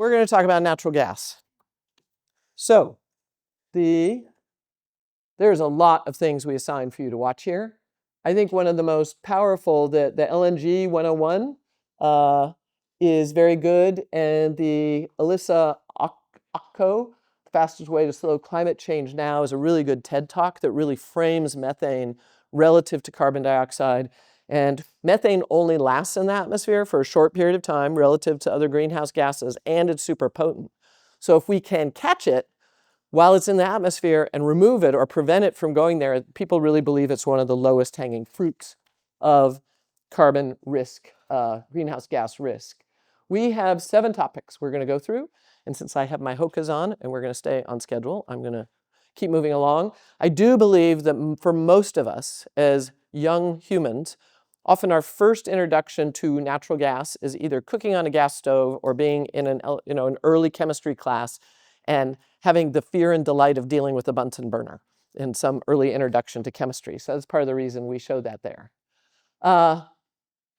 we're going to talk about natural gas. So there's a lot of things we assign for you to watch here. I think one of the most powerful, the LNG 101 is very good, and the Alyssa Ocko, Fastest Way to Slow Climate Change Now, is a really good TED Talk that really frames methane relative to carbon dioxide. And methane only lasts in the atmosphere for a short period of time relative to other greenhouse gases, and it's super potent. So if we can catch it while it's in the atmosphere and remove it or prevent it from going there, people really believe it's one of the lowest hanging fruits of carbon risk, greenhouse gas risk. We have 7 topics we're going to go through. And since I have my Hokas on and we're going to stay on schedule, I'm going to keep moving along. I do believe that for most of us as young humans, often our first introduction to natural gas is either cooking on a gas stove or being in an early chemistry class and having the fear and delight of dealing with a Bunsen burner in some early introduction to chemistry. So that's part of the reason we showed that there.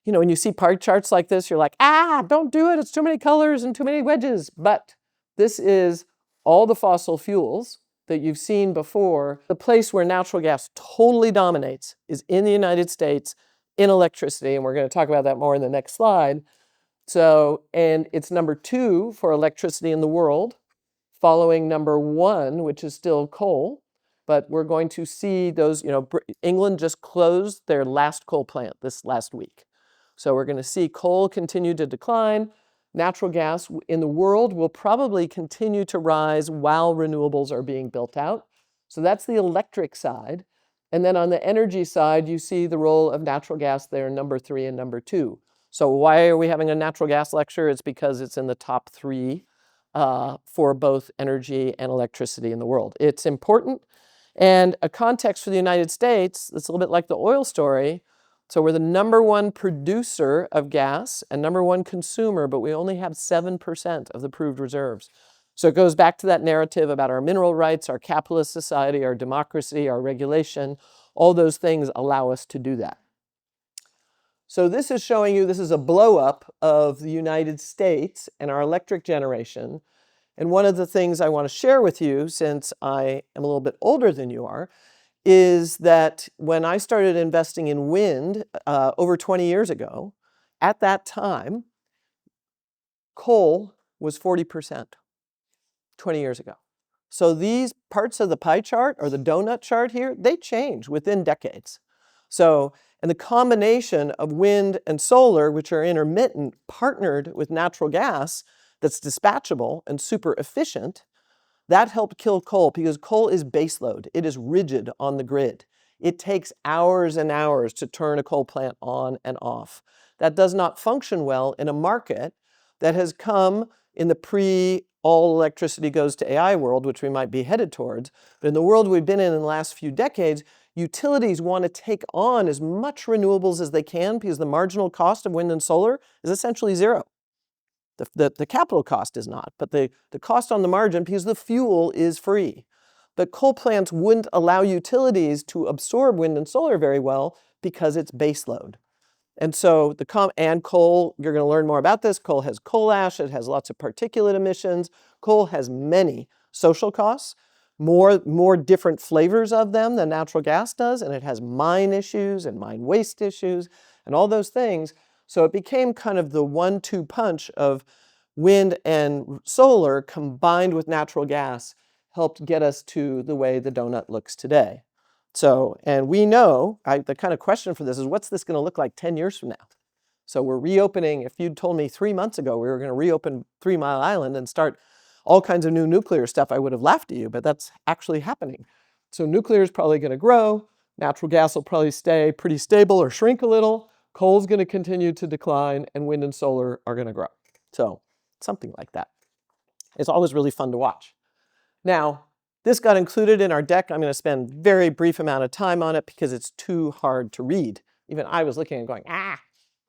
When you see pie charts like this, you're like, don't do it. It's too many colors and too many wedges. But this is all the fossil fuels that you've seen before. The place where natural gas totally dominates is in the United States in electricity. And we're going to talk about that more in the next slide. So, and it's number 2 for electricity in the world, following number 1, which is still coal. But we're going to see those, England just closed their last coal plant this last week. So we're going to see coal continue to decline. Natural gas in the world will probably continue to rise while renewables are being built out. So that's the electric side. And then on the energy side, you see the role of natural gas there, number 3 and number 2. So why are we having a natural gas lecture? It's because it's in the top 3 for both energy and electricity in the world. It's important. And a context for the United States, it's a little bit like the oil story. So we're the number 1 producer of gas and number 1 consumer, but we only have 7% of the proved reserves. So it goes back to that narrative about our mineral rights, our capitalist society, our democracy, our regulation. All those things allow us to do that. So this is showing you, this is a blow up of the United States and our electric generation. And one of the things I want to share with you, since I am a little bit older than you are, is that when I started investing in wind over 20 years ago, at that time, coal was 40% 20 years ago. So these parts of the pie chart or the donut chart here, they change within decades. So, and the combination of wind and solar, which are intermittent, partnered with natural gas that's dispatchable and super efficient, that helped kill coal because coal is baseload. It is rigid on the grid. It takes hours and hours to turn a coal plant on and off. That does not function well in a market that has come in the pre-all electricity goes to AI world, which we might be headed towards. But in the world we've been in the last few decades, utilities want to take on as much renewables as they can because the marginal cost of wind and solar is essentially 0. The capital cost is not, but the cost on the margin because the fuel is free. But coal plants wouldn't allow utilities to absorb wind and solar very well because it's baseload. And so and coal, you're going to learn more about this. Coal has coal ash. It has lots of particulate emissions. Coal has many social costs, more different flavors of them than natural gas does. And it has mine issues and mine waste issues and all those things. So it became kind of the 1-2 punch of wind and solar combined with natural gas helped get us to the way the donut looks today. So, and we know, the kind of question for this is, what's this going to look like 10 years from now? So we're reopening, if you'd told me 3 months ago we were going to reopen 3 Mile Island and start all kinds of new nuclear stuff, I would have laughed at you, but that's actually happening. So nuclear is probably going to grow, natural gas will probably stay pretty stable or shrink a little, coal's going to continue to decline, and wind and solar are going to grow. So something like that. It's always really fun to watch. Now, this got included in our deck. I'm going to spend a very brief amount of time on it because it's too hard to read. Even I was looking and going,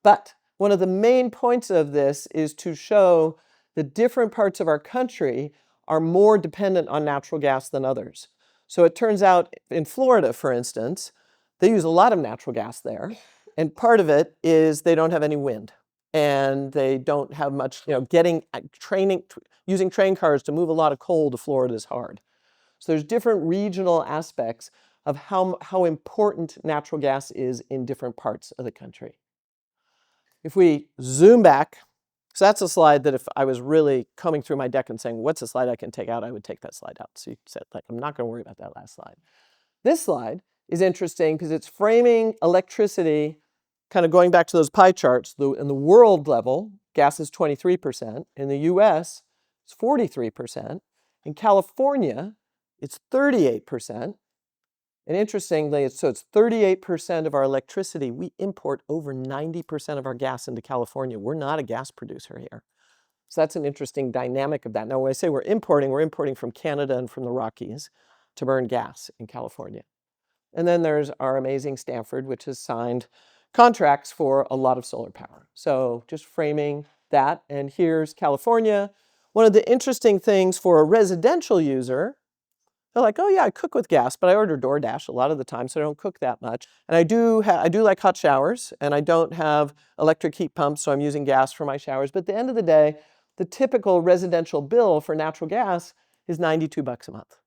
But one of the main points of this is to show the different parts of our country are more dependent on natural gas than others. So it turns out in Florida, for instance, they use a lot of natural gas there. And part of it is they don't have any wind. and they don't have much, using train cars to move a lot of coal to Florida is hard. So there's different regional aspects of how important natural gas is in different parts of the country. If we zoom back, so that's a slide that if I was really combing through my deck and saying, what's a slide I can take out, I would take that slide out. So you said, like, I'm not going to worry about that last slide. This slide is interesting because it's framing electricity, kind of going back to those pie charts. In the world level, gas is 23%. In the US, it's 43%. In California, it's 38%. And interestingly, it's 38% of our electricity. We import over 90% of our gas into California. We're not a gas producer here. So that's an interesting dynamic of that. Now, when I say we're importing from Canada and from the Rockies to burn gas in California. And then there's our amazing Stanford, which has signed contracts for a lot of solar power. So just framing that. And here's California. One of the interesting things for a residential user, they're like, oh yeah, I cook with gas, but I order DoorDash a lot of the time, so I don't cook that much. And I do like hot showers, and I don't have electric heat pumps, so I'm using gas for my showers. But at the end of the day, the typical residential bill for natural gas is $92 a month.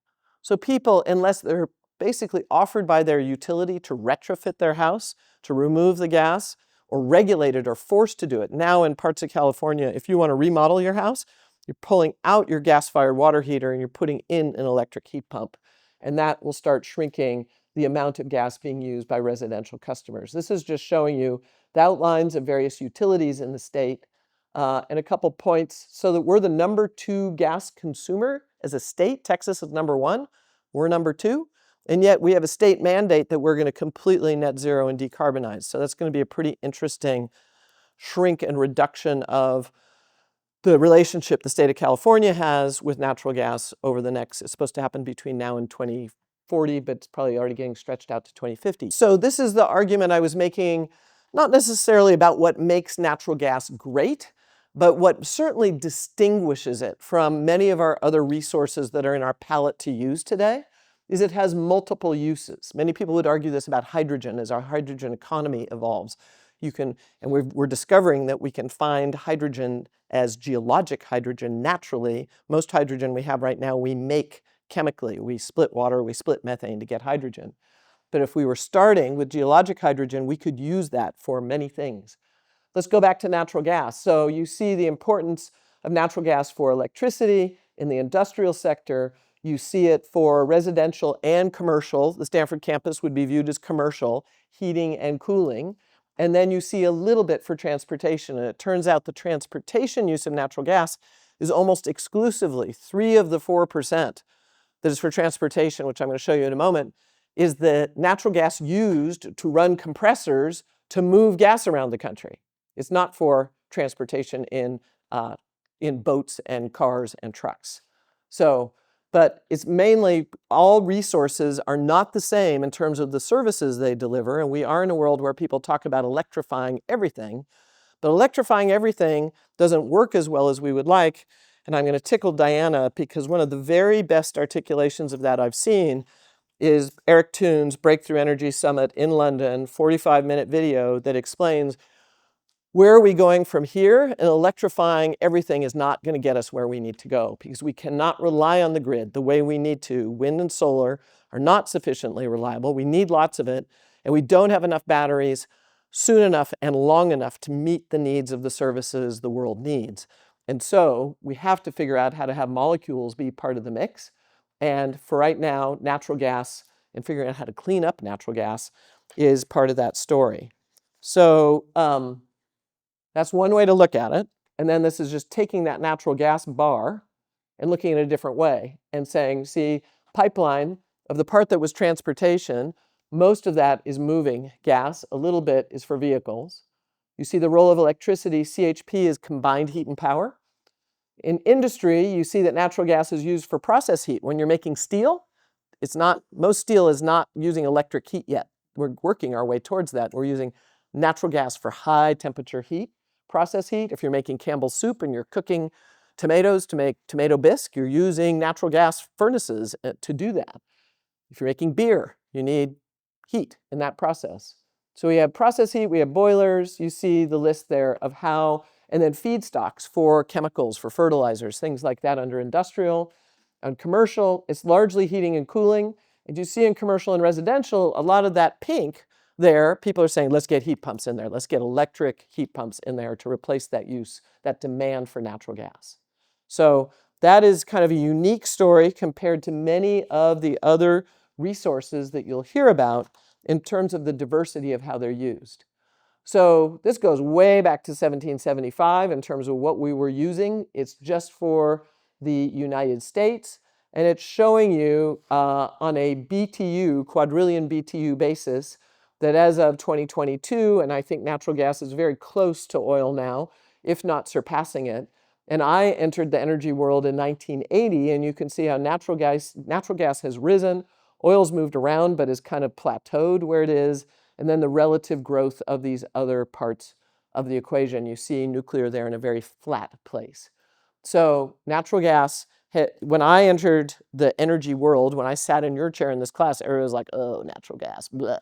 So people, unless they're basically offered by their utility to retrofit their house, to remove the gas, or regulated or forced to do it. Now in parts of California, if you want to remodel your house, you're pulling out your gas-fired water heater and you're putting in an electric heat pump. And that will start shrinking the amount of gas being used by residential customers. This is just showing you the outlines of various utilities in the state and a couple points so that we're the #2 gas consumer as a state. Texas is #1. We're #2. And yet we have a state mandate that we're going to completely net zero and decarbonize. So that's going to be a pretty interesting shrink and reduction of the relationship the state of California has with natural gas over the next, it's supposed to happen between now and 2040, but it's probably already getting stretched out to 2050. So this is the argument I was making, not necessarily about what makes natural gas great, but what certainly distinguishes it from many of our other resources that are in our palette to use today, is it has multiple uses. Many people would argue this about hydrogen as our hydrogen economy evolves. We're discovering that we can find hydrogen as geologic hydrogen naturally. Most hydrogen we have right now, we make chemically. We split water, we split methane to get hydrogen. But if we were starting with geologic hydrogen, we could use that for many things. Let's go back to natural gas. So you see the importance of natural gas for electricity in the industrial sector. You see it for residential and commercial. The Stanford campus would be viewed as commercial, heating and cooling. And then you see a little bit for transportation. And it turns out the transportation use of natural gas is almost exclusively 3 of the 4% that is for transportation, which I'm going to show you in a moment, is the natural gas used to run compressors to move gas around the country. It's not for transportation in boats and cars and trucks. But it's mainly, all resources are not the same in terms of the services they deliver, and we are in a world where people talk about electrifying everything, but electrifying everything doesn't work as well as we would like, and I'm going to tickle Diana because one of the very best articulations of that I've seen is Eric Toon's Breakthrough Energy Summit in London, 45-minute video that explains where are we going from here? And electrifying everything is not going to get us where we need to go because we cannot rely on the grid the way we need to. Wind and solar are not sufficiently reliable. We need lots of it, and we don't have enough batteries soon enough and long enough to meet the needs of the services the world needs. And so we have to figure out how to have molecules be part of the mix. And for right now, natural gas and figuring out how to clean up natural gas is part of that story. So that's one way to look at it. And then this is just taking that natural gas bar and looking at it a different way and saying, see, pipeline of the part that was transportation, most of that is moving gas. A little bit is for vehicles. You see the role of electricity. CHP is combined heat and power. In industry, you see that natural gas is used for process heat. When you're making steel, most steel is not using electric heat yet. We're working our way towards that. We're using natural gas for high temperature heat. Process heat, if you're making Campbell's soup and you're cooking tomatoes to make tomato bisque, you're using natural gas furnaces to do that. If you're making beer, you need heat in that process. So we have process heat, we have boilers. You see the list there of how, and then feedstocks for chemicals, for fertilizers, things like that under industrial. On commercial, it's largely heating and cooling. And you see in commercial and residential, a lot of that pink there, people are saying, let's get heat pumps in there. Let's get electric heat pumps in there to replace that use, that demand for natural gas. So that is kind of a unique story compared to many of the other resources that you'll hear about in terms of the diversity of how they're used. So this goes way back to 1775 in terms of what we were using. It's just for the United States, and it's showing you on a BTU, quadrillion BTU basis, that as of 2022, and I think natural gas is very close to oil now, if not surpassing it. And I entered the energy world in 1980, and you can see how natural gas has risen. Oil's moved around, but is kind of plateaued where it is. And then the relative growth of these other parts of the equation. You see nuclear there in a very flat place. So natural gas, when I entered the energy world, when I sat in your chair in this class, everyone was like, oh, natural gas, blah.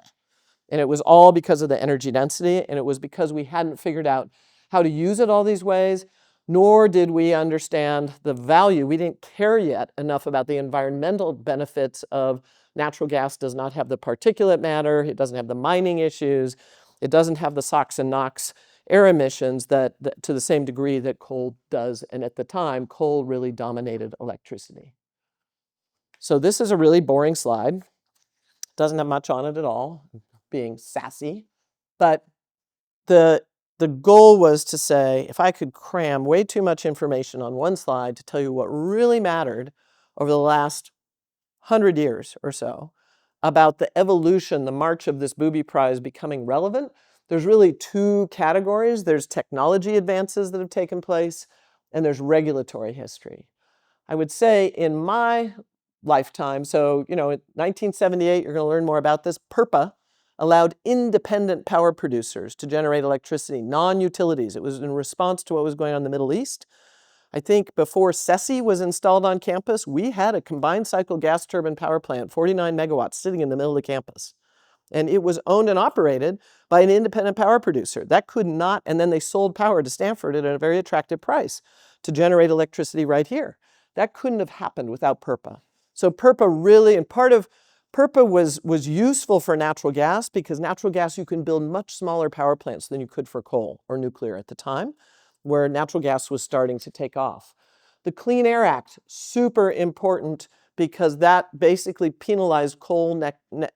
And it was all because of the energy density, and it was because we hadn't figured out how to use it all these ways, nor did we understand the value. We didn't care yet enough about the environmental benefits of natural gas. Does not have the particulate matter, it doesn't have the mining issues, it doesn't have the SOx and NOx air emissions that to the same degree that coal does. And at the time, coal really dominated electricity. So this is a really boring slide. Doesn't have much on it at all, being sassy. But the goal was to say, if I could cram way too much information on one slide to tell you what really mattered over the last 100 years or so about the evolution, the march of this booby prize becoming relevant, there's really two categories. There's technology advances that have taken place, and there's regulatory history. I would say in my lifetime, so, in 1978, you're going to learn more about this, PURPA allowed independent power producers to generate electricity, non-utilities. It was in response to what was going on in the Middle East. I think before SESI was installed on campus, we had a combined cycle gas turbine power plant, 49 megawatts, sitting in the middle of the campus. And it was owned and operated by an independent power producer. That could not, and then they sold power to Stanford at a very attractive price to generate electricity right here. That couldn't have happened without PURPA. So PURPA really, and part of PURPA was useful for natural gas because natural gas, you can build much smaller power plants than you could for coal or nuclear at the time, where natural gas was starting to take off. The Clean Air Act, super important because that basically penalized coal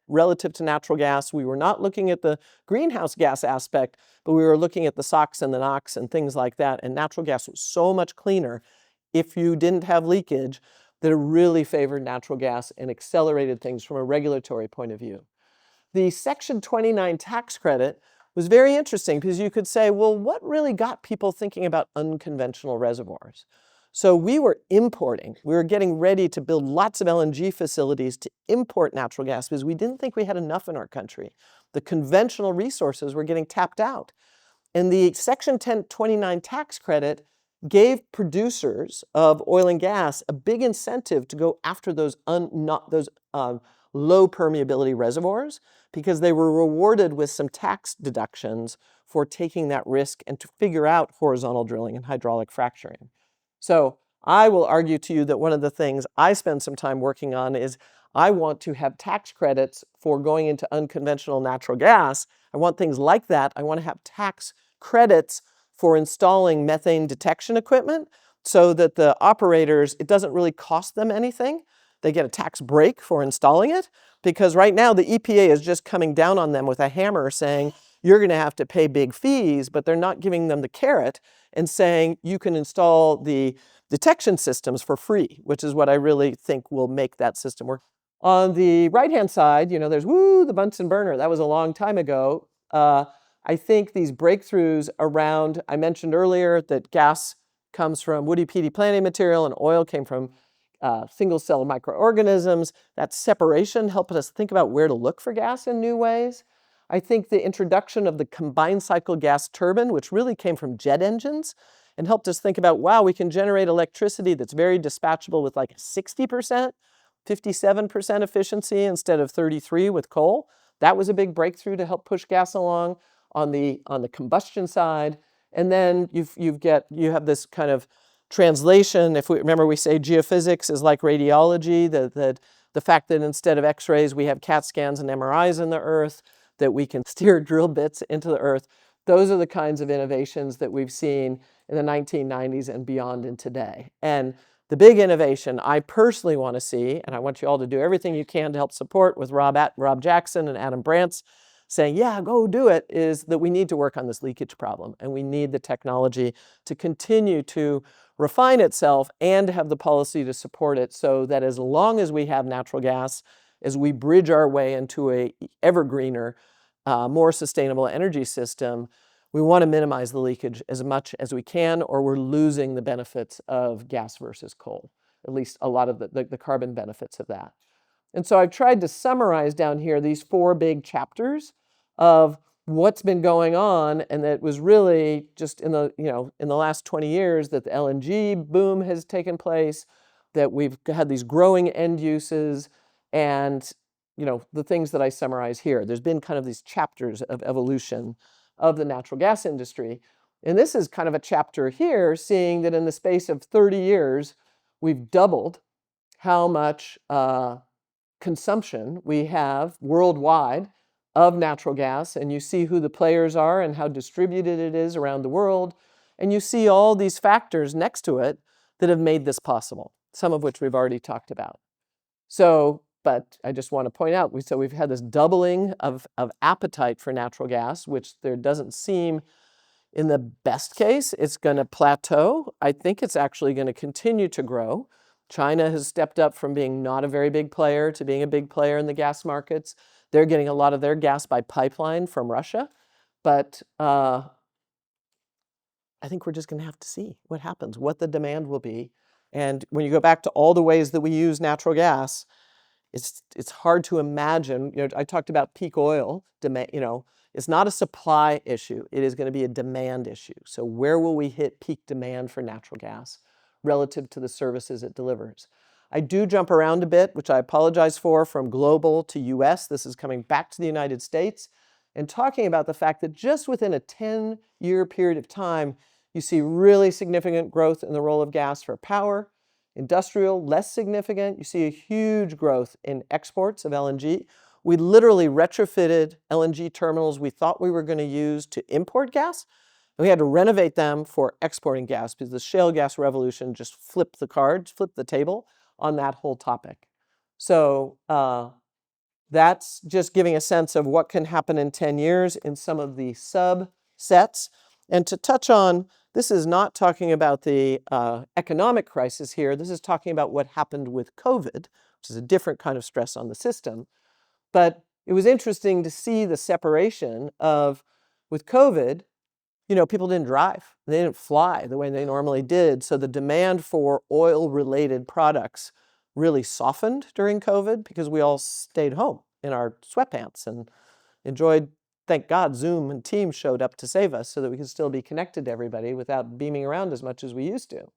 relative to natural gas. We were not looking at the greenhouse gas aspect, but we were looking at the SOx and the NOx and things like that. And natural gas was so much cleaner if you didn't have leakage that it really favored natural gas and accelerated things from a regulatory point of view. The Section 29 tax credit was very interesting because you could say, well, what really got people thinking about unconventional reservoirs? So we were importing. We were getting ready to build lots of LNG facilities to import natural gas because we didn't think we had enough in our country. The conventional resources were getting tapped out. And the Section 29 tax credit gave producers of oil and gas a big incentive to go after those low permeability reservoirs because they were rewarded with some tax deductions for taking that risk and to figure out horizontal drilling and hydraulic fracturing. So I will argue to you that one of the things I spend some time working on is I want to have tax credits for going into unconventional natural gas. I want things like that. I want to have tax credits for installing methane detection equipment so that the operators, it doesn't really cost them anything. They get a tax break for installing it because right now the EPA is just coming down on them with a hammer saying, you're going to have to pay big fees, but they're not giving them the carrot and saying you can install the detection systems for free, which is what I really think will make that system work. On the right-hand side, there's the Bunsen burner. That was a long time ago. I think these breakthroughs around, I mentioned earlier that gas comes from woody peaty planting material and oil came from single-cell microorganisms. That separation helped us think about where to look for gas in new ways. I think the introduction of the combined cycle gas turbine, which really came from jet engines, and helped us think about, wow, we can generate electricity that's very dispatchable with like 60%, 57% efficiency instead of 33% with coal. That was a big breakthrough to help push gas along on the combustion side. And then you have this kind of translation. If we remember, we say geophysics is like radiology, the fact that instead of X-rays, we have CAT scans and MRIs in the earth, that we can steer drill bits into the earth. Those are the kinds of innovations that we've seen in the 1990s and beyond in today. And the big innovation I personally want to see, and I want you all to do everything you can to help support with Rob Jackson and Adam Brandt's saying, yeah, go do it, is that we need to work on this leakage problem. And we need the technology to continue to refine itself and have the policy to support it, so that as long as we have natural gas, as we bridge our way into a ever greener, more sustainable energy system, we want to minimize the leakage as much as we can, or we're losing the benefits of gas versus coal, at least a lot of the carbon benefits of that. And so I've tried to summarize down here these 4 big chapters of what's been going on, and that was really just in the last 20 years that the LNG boom has taken place, that we've had these growing end uses, and the things that I summarize here. There's been kind of these chapters of evolution of the natural gas industry. And this is kind of a chapter here, seeing that in the space of 30 years, we've doubled how much consumption we have worldwide of natural gas. And you see who the players are and how distributed it is around the world. And you see all these factors next to it that have made this possible, some of which we've already talked about. So, but I just want to point out, we've had this doubling of appetite for natural gas, which there doesn't seem, in the best case, it's going to plateau. I think it's actually going to continue to grow. China has stepped up from being not a very big player to being a big player in the gas markets. They're getting a lot of their gas by pipeline from Russia. But I think we're just going to have to see what happens, what the demand will be. And when you go back to all the ways that we use natural gas, it's hard to imagine. I talked about peak oil demand. It's not a supply issue. It is going to be a demand issue. So where will we hit peak demand for natural gas relative to the services it delivers? I do jump around a bit, which I apologize for, from global to US. This is coming back to the United States and talking about the fact that just within a 10-year period of time, you see really significant growth in the role of gas for power. Industrial, less significant. You see a huge growth in exports of LNG. We literally retrofitted LNG terminals we thought we were going to use to import gas, and we had to renovate them for exporting gas because the shale gas revolution just flipped the table on that whole topic. So that's just giving a sense of what can happen in 10 years in some of the subsets. And to touch on, this is not talking about the economic crisis here. This is talking about what happened with COVID, which is a different kind of stress on the system. But it was interesting to see the separation of, with COVID, people didn't drive. They didn't fly the way they normally did. So the demand for oil-related products really softened during COVID because we all stayed home in our sweatpants and enjoyed, thank God, Zoom and Teams showed up to save us so that we could still be connected to everybody without beaming around as much as we used to.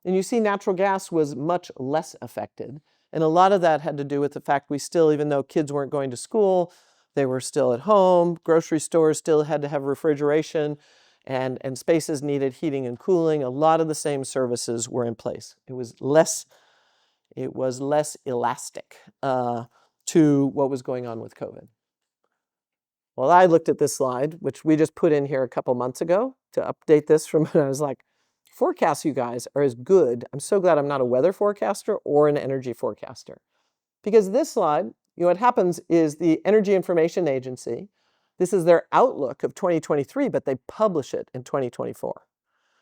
And you see natural gas was much less affected. And a lot of that had to do with the fact we still, even though kids weren't going to school, they were still at home. Grocery stores still had to have refrigeration, and spaces needed heating and cooling. A lot of the same services were in place. It was less elastic to what was going on with COVID. Well, I looked at this slide, which we just put in here a couple months ago to update this from when I was like, forecasts, you guys, are as good. I'm so glad I'm not a weather forecaster or an energy forecaster. Because this slide, what happens is the Energy Information Agency, this is their outlook of 2023, but they publish it in 2024.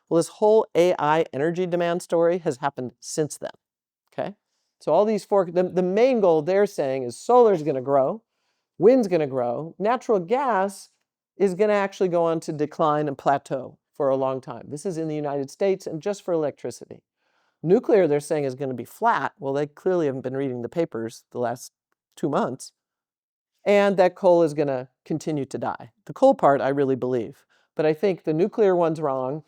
Well, this whole AI energy demand story has happened since then, okay? So all these the main goal they're saying is solar is going to grow, wind's going to grow, natural gas is going to actually go on to decline and plateau for a long time. This is in the United States and just for electricity. Nuclear, they're saying, is going to be flat. Well, they clearly haven't been reading the papers the last 2 months. And that coal is going to continue to die. The coal part, I really believe. But I think the nuclear one's wrong,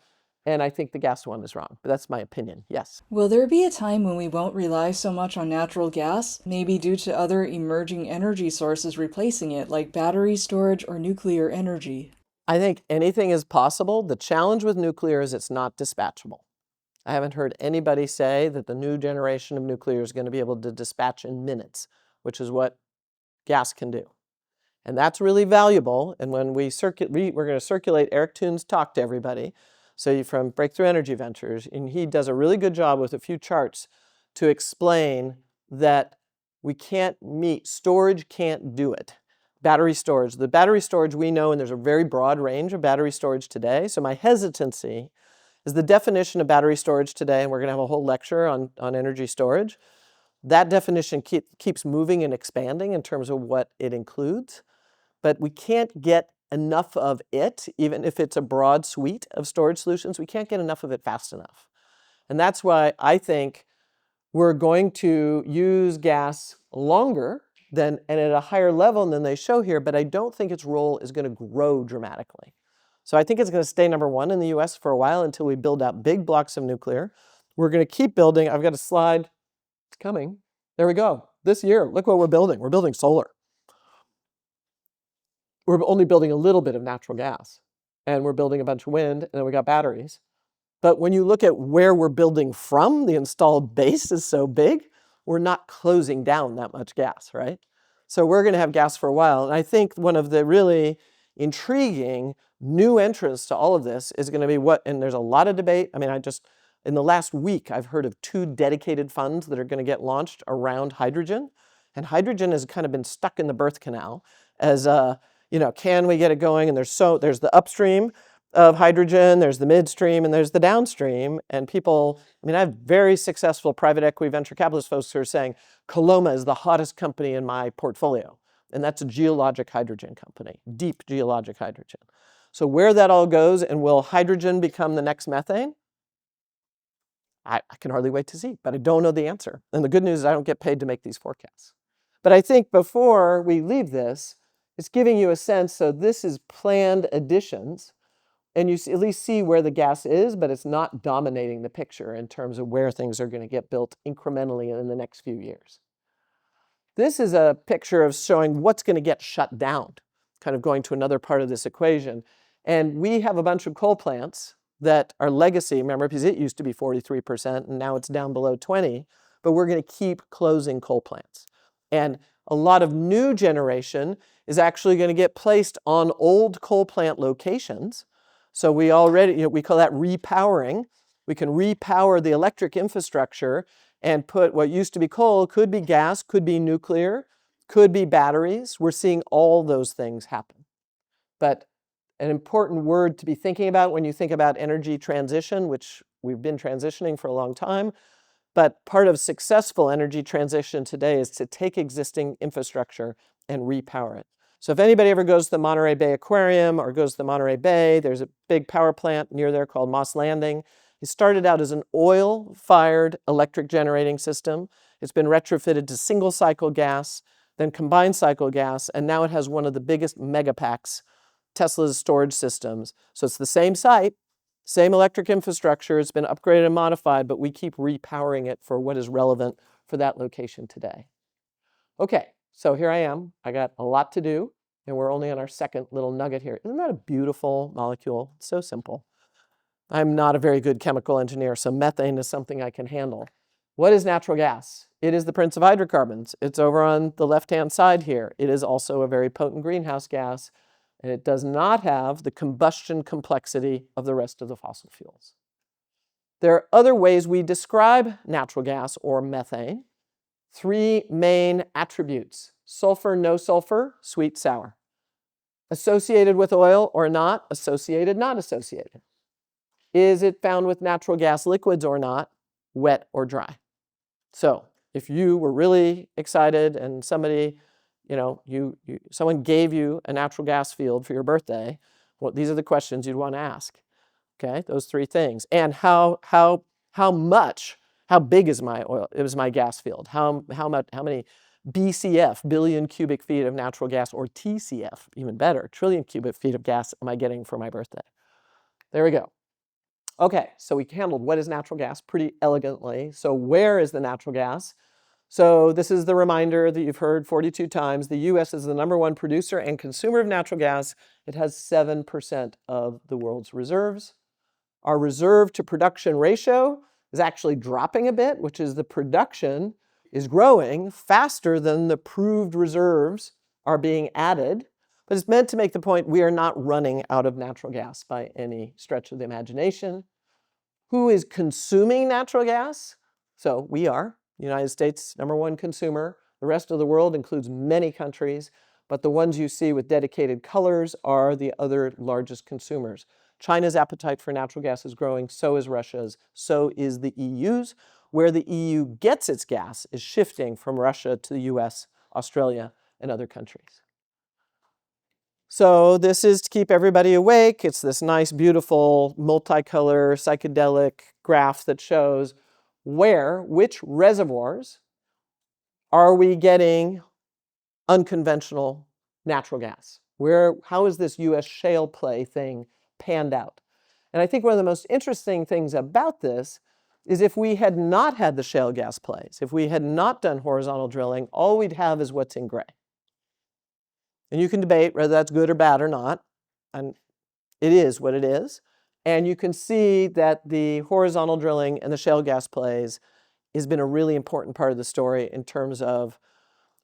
And I think the gas one is wrong, but that's my opinion. Yes. Will there be a time when we won't rely so much on natural gas, maybe due to other emerging energy sources replacing it, like battery storage or nuclear energy? I think anything is possible. The challenge with nuclear is it's not dispatchable. I haven't heard anybody say that the new generation of nuclear is going to be able to dispatch in minutes, which is what gas can do. And that's really valuable. And when we're going to circulate Eric Toon's talk to everybody. So from Breakthrough Energy Ventures, and he does a really good job with a few charts to explain that we can't meet, storage can't do it. Battery storage, the battery storage we know, and there's a very broad range of battery storage today. So my hesitancy is the definition of battery storage today, and we're going to have a whole lecture on energy storage. That definition keeps moving and expanding in terms of what it includes. But we can't get enough of it, even if it's a broad suite of storage solutions, we can't get enough of it fast enough. And that's why I think we're going to use gas longer and at a higher level than they show here, but I don't think its role is going to grow dramatically. So I think it's going to stay number one in the US for a while until we build out big blocks of nuclear. We're going to keep building. I've got a slide. It's coming. There we go. This year, look what we're building. We're building solar. We're only building a little bit of natural gas, and we're building a bunch of wind, and then we got batteries. But when you look at where we're building from, the installed base is so big, we're not closing down that much gas, right? So we're going to have gas for a while. And I think one of the really intriguing new entrants to all of this is going to be and there's a lot of debate. I mean, in the last week, I've heard of 2 dedicated funds that are going to get launched around hydrogen. And hydrogen has kind of been stuck in the birth canal as can we get it going? And there's the upstream of hydrogen, there's the midstream, and there's the downstream. And people, I have very successful private equity venture capitalist folks who are saying, Coloma is the hottest company in my portfolio. And that's a geologic hydrogen company, deep geologic hydrogen. So where that all goes, and will hydrogen become the next methane? I can hardly wait to see, but I don't know the answer. And the good news is I don't get paid to make these forecasts. But I think before we leave this, it's giving you a sense, so this is planned additions, and you at least see where the gas is, but it's not dominating the picture in terms of where things are going to get built incrementally in the next few years. This is a picture of showing what's going to get shut down, kind of going to another part of this equation. And we have a bunch of coal plants that are legacy, remember, because it used to be 43%, and now it's down below 20, but we're going to keep closing coal plants. And a lot of new generation is actually going to get placed on old coal plant locations. So we already, we call that repowering. We can repower the electric infrastructure and put what used to be coal, could be gas, could be nuclear, could be batteries. We're seeing all those things happen. But an important word to be thinking about when you think about energy transition, which we've been transitioning for a long time, but part of successful energy transition today is to take existing infrastructure and repower it. So if anybody ever goes to the Monterey Bay Aquarium or goes to the Monterey Bay, there's a big power plant near there called Moss Landing. It started out as an oil-fired electric generating system. It's been retrofitted to single cycle gas, then combined cycle gas, and now it has one of the biggest megapacks, Tesla's storage systems. So it's the same site, same electric infrastructure, it's been upgraded and modified, but we keep repowering it for what is relevant for that location today. Okay, so here I am. I got a lot to do, and we're only on our second little nugget here. Isn't that a beautiful molecule? It's so simple. I'm not a very good chemical engineer, so methane is something I can handle. What is natural gas? It is the prince of hydrocarbons. It's over on the left-hand side here. It is also a very potent greenhouse gas, and it does not have the combustion complexity of the rest of the fossil fuels. There are other ways we describe natural gas or methane. 3 main attributes: sulfur, no sulfur, sweet, sour. Associated with oil or not, associated, not associated. Is it found with natural gas liquids or not, wet or dry? So if you were really excited and somebody, someone gave you a natural gas field for your birthday, well, these are the questions you'd want to ask. Okay, those 3 things. And how big is my gas field? How many BCF, billion cubic feet of natural gas, or TCF, even better, trillion cubic feet of gas am I getting for my birthday? There we go. Okay, so we handled what is natural gas pretty elegantly. So where is the natural gas? So this is the reminder that you've heard 42 times. The US is the #1 producer and consumer of natural gas. It has 7% of the world's reserves. Our reserve to production ratio is actually dropping a bit, which is the production is growing faster than the proved reserves are being added. But it's meant to make the point we are not running out of natural gas by any stretch of the imagination. Who is consuming natural gas? So we are. The United States, #1 consumer. The rest of the world includes many countries, but the ones you see with dedicated colors are the other largest consumers. China's appetite for natural gas is growing, so is Russia's, so is the EU's. Where the EU gets its gas is shifting from Russia to the US, Australia, and other countries. So this is to keep everybody awake. It's this nice, beautiful, multicolor, psychedelic graph that shows which reservoirs are we getting unconventional natural gas? How is this US shale play thing panned out? And I think one of the most interesting things about this is if we had not had the shale gas plays, if we had not done horizontal drilling, all we'd have is what's in gray. And you can debate whether that's good or bad or not, and it is what it is. And you can see that the horizontal drilling and the shale gas plays has been a really important part of the story in terms of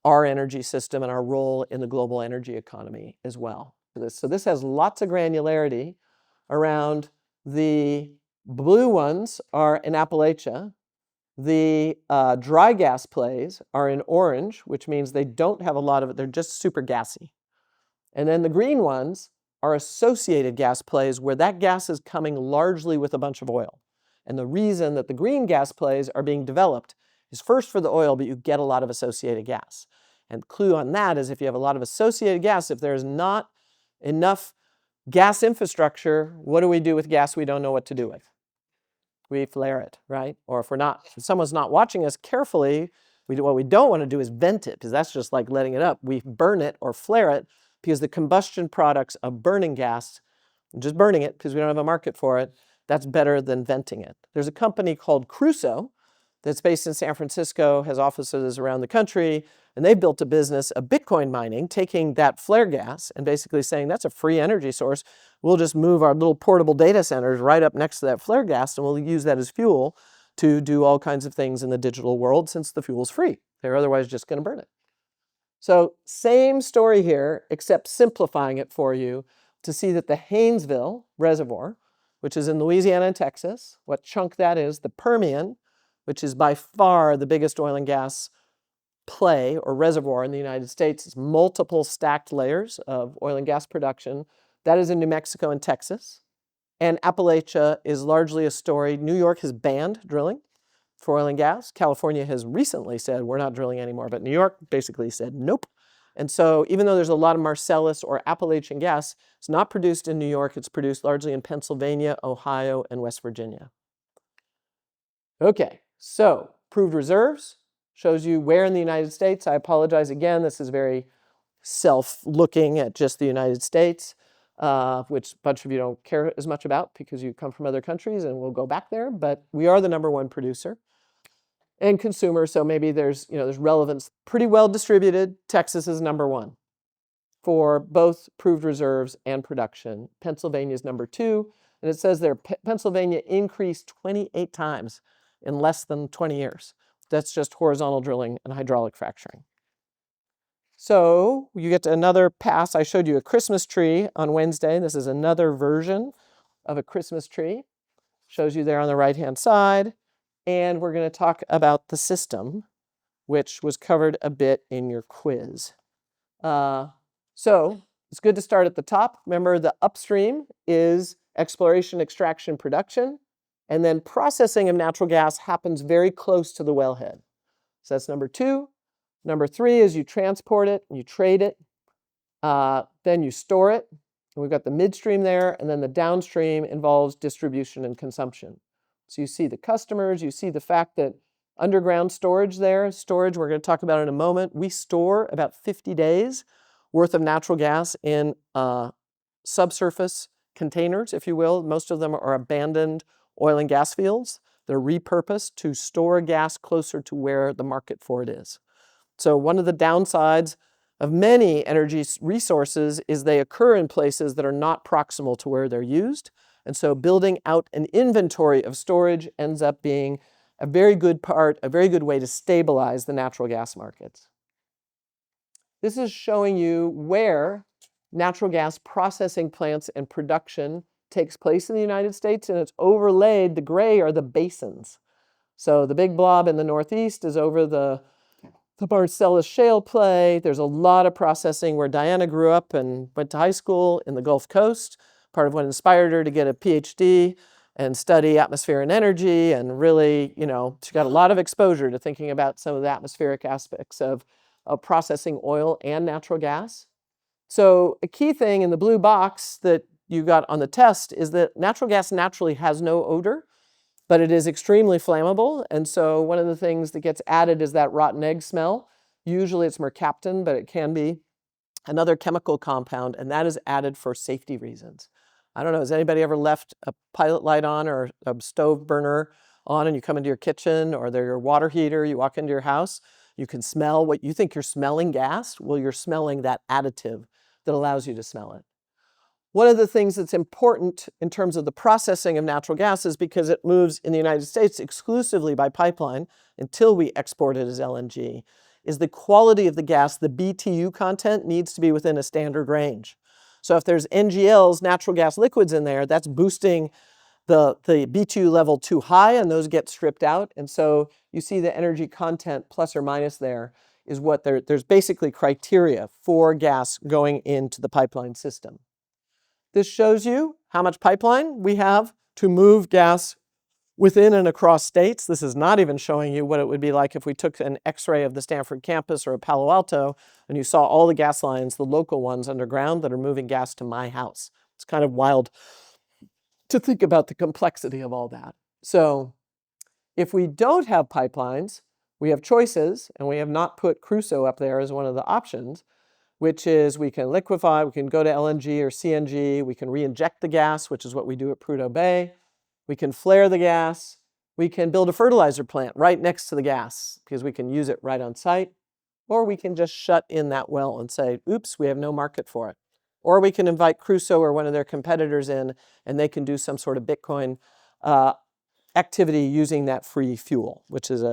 our energy system and our role in the global energy economy as well. So this has lots of granularity around the blue ones are in Appalachia. The dry gas plays are in orange, which means they don't have a lot of it. They're just super gassy. And then the green ones are associated gas plays where that gas is coming largely with a bunch of oil. And the reason that the green gas plays are being developed is first for the oil, but you get a lot of associated gas. And the clue on that is if you have a lot of associated gas, if there's not enough gas infrastructure, what do we do with gas we don't know what to do with? We flare it, right? Or if someone's not watching us carefully, what we don't want to do is vent it, because that's just like letting it up. We burn it or flare it because the combustion products of burning gas, just burning it because we don't have a market for it, that's better than venting it. There's a company called Crusoe that's based in San Francisco, has offices around the country, and they built a business of Bitcoin mining, taking that flare gas and basically saying that's a free energy source. We'll just move our little portable data centers right up next to that flare gas, and we'll use that as fuel to do all kinds of things in the digital world since the fuel's free. They're otherwise just going to burn it. So same story here, except simplifying it for you to see that the Haynesville Reservoir, which is in Louisiana and Texas, what chunk that is, the Permian, which is by far the biggest oil and gas play or reservoir in the United States. It's multiple stacked layers of oil and gas production. That is in New Mexico and Texas. And Appalachia is largely a story. New York has banned drilling for oil and gas. California has recently said we're not drilling anymore, but New York basically said nope. And so even though there's a lot of Marcellus or Appalachian gas, it's not produced in New York. It's produced largely in Pennsylvania, Ohio, and West Virginia. Okay, so proved reserves shows you where in the United States. I apologize again. This is very self-looking at just the United States, which a bunch of you don't care as much about because you come from other countries, and we'll go back there. But we are the #1 producer and consumer, so maybe there's relevance. Pretty well distributed. Texas is #1 for both proved reserves and production. Pennsylvania is #2, and it says there Pennsylvania increased 28 times in less than 20 years. That's just horizontal drilling and hydraulic fracturing. So you get to another pass. I showed you a Christmas tree on Wednesday. This is another version of a Christmas tree. Shows you there on the right-hand side. And we're going to talk about the system, which was covered a bit in your quiz. So it's good to start at the top. Remember, the upstream is exploration, extraction, production. And then processing of natural gas happens very close to the wellhead. So that's #2. #3 is you transport it, you trade it, then you store it. And we've got the midstream there, and then the downstream involves distribution and consumption. So you see the customers, you see the fact that underground storage there, storage we're going to talk about in a moment. We store about 50 days worth of natural gas in subsurface containers, if you will. Most of them are abandoned oil and gas fields that are repurposed to store gas closer to where the market for it is. So one of the downsides of many energy resources is they occur in places that are not proximal to where they're used. And so building out an inventory of storage ends up being a very good way to stabilize the natural gas markets. This is showing you where natural gas processing plants and production takes place in the United States, and it's overlaid. The gray are the basins. So the big blob in the Northeast is over the Marcellus shale play. There's a lot of processing where Diana grew up and went to high school in the Gulf Coast, part of what inspired her to get a PhD and study atmosphere and energy. And really, she got a lot of exposure to thinking about some of the atmospheric aspects of processing oil and natural gas. So a key thing in the blue box that you got on the test is that natural gas naturally has no odor, but it is extremely flammable. And so one of the things that gets added is that rotten egg smell. Usually it's mercaptan, but it can be another chemical compound, and that is added for safety reasons. I don't know, has anybody ever left a pilot light on or a stove burner on and you come into your kitchen or your water heater, you walk into your house, you can smell what you think you're smelling gas? Well, you're smelling that additive that allows you to smell it. One of the things that's important in terms of the processing of natural gas is because it moves in the United States exclusively by pipeline until we export it as LNG, is the quality of the gas. The BTU content needs to be within a standard range. So if there's NGLs, natural gas liquids in there, that's boosting the BTU level too high, and those get stripped out. And so you see the energy content plus or minus there is what there's basically criteria for gas going into the pipeline system. This shows you how much pipeline we have to move gas within and across states. This is not even showing you what it would be like if we took an X-ray of the Stanford campus or a Palo Alto and you saw all the gas lines, the local ones underground that are moving gas to my house. It's kind of wild to think about the complexity of all that. So if we don't have pipelines, we have choices, and we have not put Crusoe up there as one of the options, which is we can liquefy, we can go to LNG or CNG, we can re-inject the gas, which is what we do at Prudhoe Bay. We can flare the gas. We can build a fertilizer plant right next to the gas because we can use it right on site. Or we can just shut in that well and say, oops, we have no market for it. Or we can invite Crusoe or one of their competitors in, and they can do some sort of Bitcoin activity using that free fuel, which is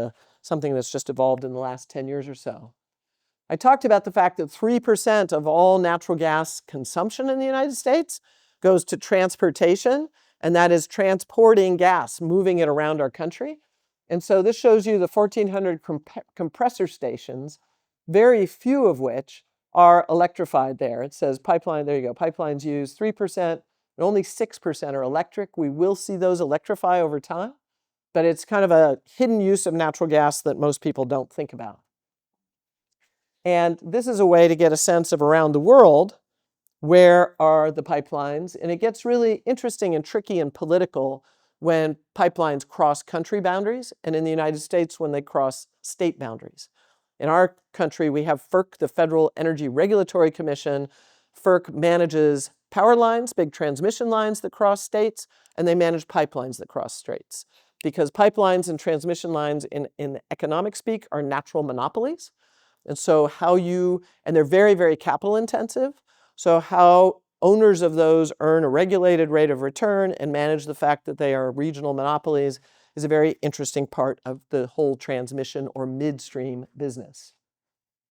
something that's just evolved in the last 10 years or so. I talked about the fact that 3% of all natural gas consumption in the United States goes to transportation, and that is transporting gas, moving it around our country. And so this shows you the 1,400 compressor stations, very few of which are electrified there. It says pipeline, there you go, pipelines use 3%, and only 6% are electric. We will see those electrify over time, but it's kind of a hidden use of natural gas that most people don't think about. And this is a way to get a sense of around the world, where are the pipelines? And it gets really interesting and tricky and political when pipelines cross country boundaries, and in the United States when they cross state boundaries. In our country, we have FERC, the Federal Energy Regulatory Commission. FERC manages power lines, big transmission lines that cross states, and they manage pipelines that cross states. Because pipelines and transmission lines in economic speak are natural monopolies. And so and they're very, very capital intensive. So how owners of those earn a regulated rate of return and manage the fact that they are regional monopolies is a very interesting part of the whole transmission or midstream business.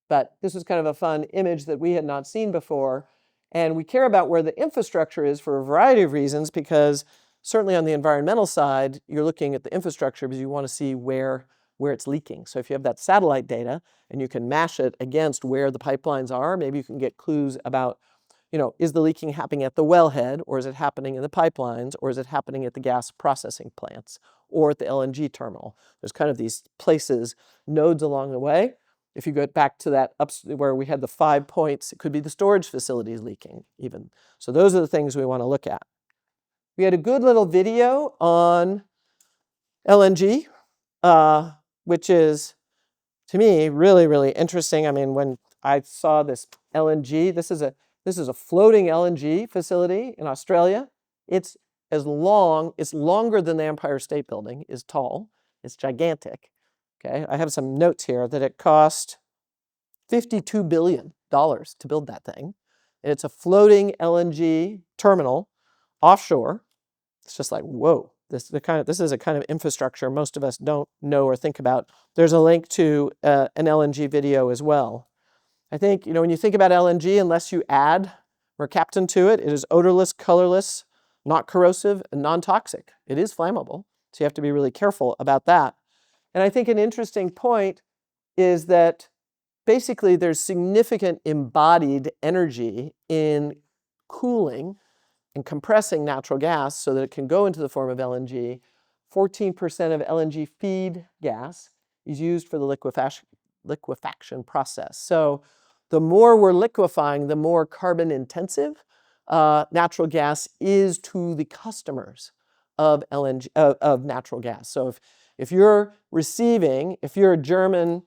But this was kind of a fun image that we had not seen before. And we care about where the infrastructure is for a variety of reasons, because certainly on the environmental side, you're looking at the infrastructure because you want to see where it's leaking. So if you have that satellite data and you can mash it against where the pipelines are, maybe you can get clues about, is the leaking happening at the wellhead, or is it happening in the pipelines, or is it happening at the gas processing plants, or at the LNG terminal? There's kind of these places, nodes along the way. If you go back to that where we had the 5 points, it could be the storage facilities leaking even. So those are the things we want to look at. We had a good little video on LNG, which is, to me, really, really interesting. I mean, when I saw this LNG, this is a floating LNG facility in Australia. It's as long, it's longer than the Empire State Building, is tall, it's gigantic. Okay, I have some notes here that it cost $52 billion to build that thing. And it's a floating LNG terminal offshore. It's just like, whoa, this is a kind of infrastructure most of us don't know or think about. There's a link to an LNG video as well. I think, when you think about LNG, unless you add mercaptan to it, it is odorless, colorless, not corrosive, and non-toxic. It is flammable, so you have to be really careful about that. And I think an interesting point is that basically there's significant embodied energy in cooling and compressing natural gas so that it can go into the form of LNG. 14% of LNG feed gas is used for the liquefaction process. So the more we're liquefying, the more carbon intensive natural gas is to the customers of LNG of natural gas. So if you're a German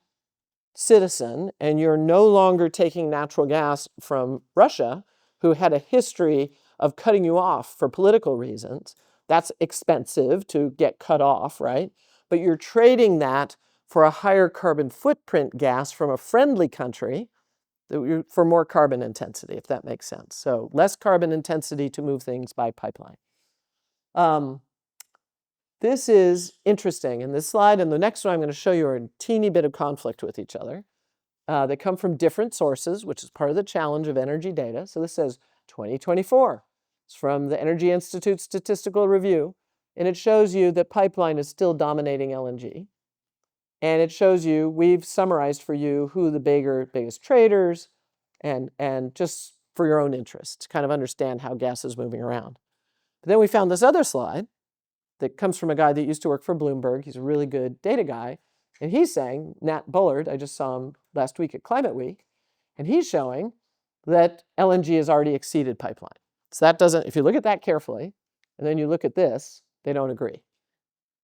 citizen and you're no longer taking natural gas from Russia, who had a history of cutting you off for political reasons, that's expensive to get cut off, right? But you're trading that for a higher carbon footprint gas from a friendly country for more carbon intensity, if that makes sense. So less carbon intensity to move things by pipeline. This is interesting. In this slide and the next one I'm going to show you are a teeny bit of conflict with each other. They come from different sources, which is part of the challenge of energy data. So this says 2024. It's from the Energy Institute Statistical Review. And it shows you that pipeline is still dominating LNG. And it shows you, we've summarized for you who the biggest traders, and just for your own interest, to kind of understand how gas is moving around. But then we found this other slide that comes from a guy that used to work for Bloomberg. He's a really good data guy. And he's saying, Nat Bullard, I just saw him last week at Climate Week, and he's showing that LNG has already exceeded pipeline. So that doesn't, if you look at that carefully, and then you look at this, they don't agree.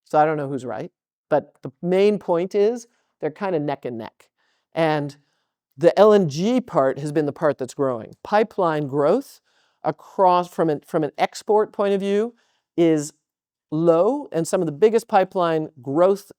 So I don't know who's right. But the main point is they're kind of neck and neck. And the LNG part has been the part that's growing. Pipeline growth across from an export point of view is low, and some of the biggest pipeline growth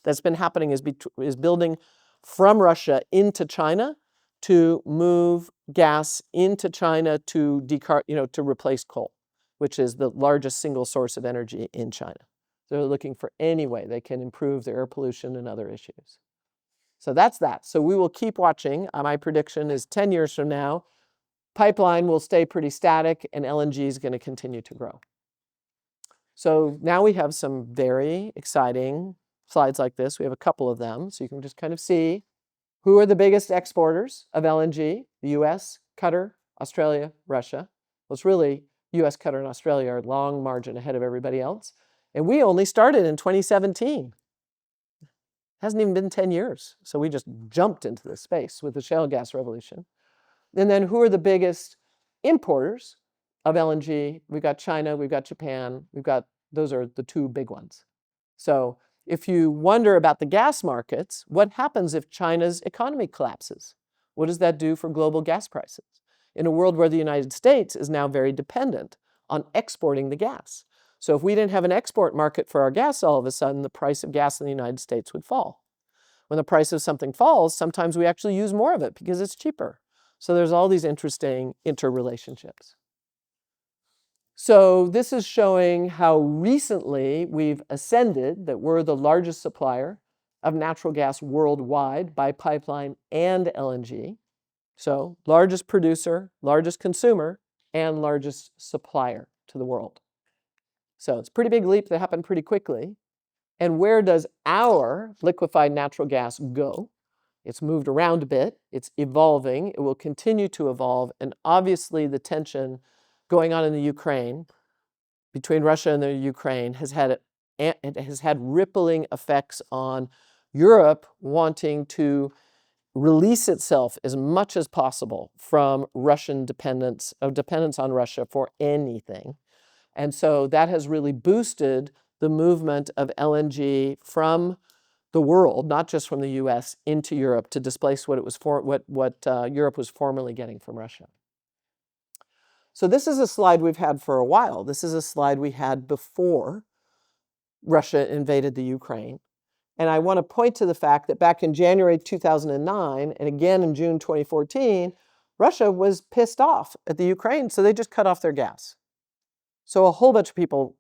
that's been happening is building from Russia into China to move gas into China to to replace coal, which is the largest single source of energy in China. They're looking for any way they can improve the air pollution and other issues. So that's that. So we will keep watching. My prediction is 10 years from now, pipeline will stay pretty static and LNG is going to continue to grow. So now we have some very exciting slides like this. We have a couple of them, so you can just kind of see who are the biggest exporters of LNG: the US, Qatar, Australia, Russia. Well, it's really US, Qatar, and Australia are a long margin ahead of everybody else. And we only started in 2017. It hasn't even been 10 years. So we just jumped into this space with the shale gas revolution. And then who are the biggest importers of LNG? We've got China, we've got Japan, those are the two big ones. So if you wonder about the gas markets, what happens if China's economy collapses? What does that do for global gas prices? In a world where the United States is now very dependent on exporting the gas. So if we didn't have an export market for our gas, all of a sudden the price of gas in the United States would fall. When the price of something falls, sometimes we actually use more of it because it's cheaper. So there's all these interesting interrelationships. So this is showing how recently we've ascended, that we're the largest supplier of natural gas worldwide by pipeline and LNG. So largest producer, largest consumer, and largest supplier to the world. So it's a pretty big leap that happened pretty quickly. And where does our liquefied natural gas go? It's moved around a bit. It's evolving. It will continue to evolve. And obviously the tension going on in the Ukraine, between Russia and the Ukraine, has had rippling effects on Europe wanting to release itself as much as possible from Russian dependence on Russia for anything. And so that has really boosted the movement of LNG from the world, not just from the US, into Europe to displace what Europe was formerly getting from Russia. So this is a slide we've had for a while. This is a slide we had before Russia invaded the Ukraine. And I want to point to the fact that back in January 2009 and again in June 2014, Russia was pissed off at the Ukraine, so they just cut off their gas. So a whole bunch of people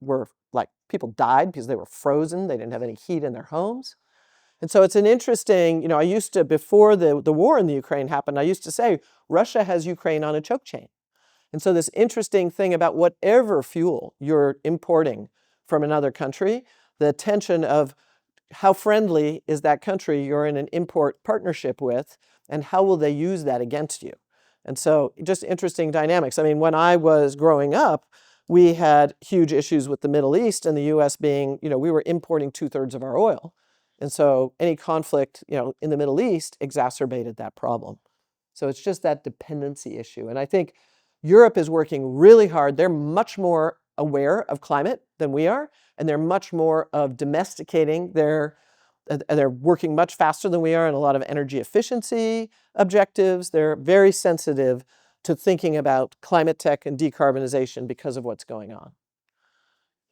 people died because they were frozen. They didn't have any heat in their homes. And so it's an interesting, I used to, before the war in the Ukraine happened, I used to say, Russia has Ukraine on a choke chain. And so this interesting thing about whatever fuel you're importing from another country, the tension of how friendly is that country you're in an import partnership with, and how will they use that against you? And so just interesting dynamics. I mean, when I was growing up, we had huge issues with the Middle East and the US being, we were importing 2/3 of our oil. And so any conflict, in the Middle East exacerbated that problem. So it's just that dependency issue. And I think Europe is working really hard. They're much more aware of climate than we are, and they're much more of domesticating they're working much faster than we are in a lot of energy efficiency objectives. They're very sensitive to thinking about climate tech and decarbonization because of what's going on.